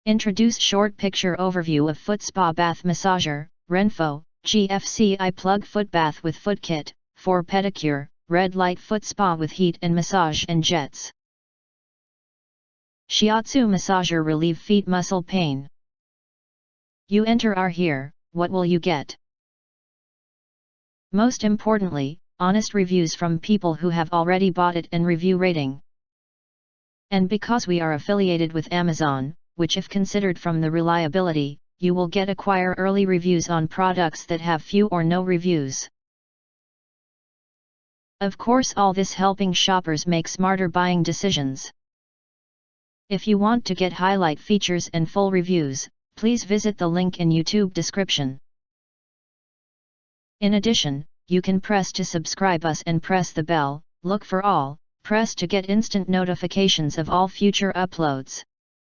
Introduce short picture overview of foot spa bath massager, RENPHO GFCI plug foot bath with foot kit, for pedicure, red light foot spa with heat and massage and jets. Shiatsu massager relieve feet muscle pain. You enter our here, what will you get? Most importantly, honest reviews from people who have already bought it and review rating. And because we are affiliated with Amazon, which if considered from the reliability, you will get acquire early reviews on products that have few or no reviews. Of course, all this helping shoppers make smarter buying decisions. If you want to get highlight features and full reviews, please visit the link in YouTube description. In addition, you can press to subscribe us and press the bell, look for all, press to get instant notifications of all future uploads.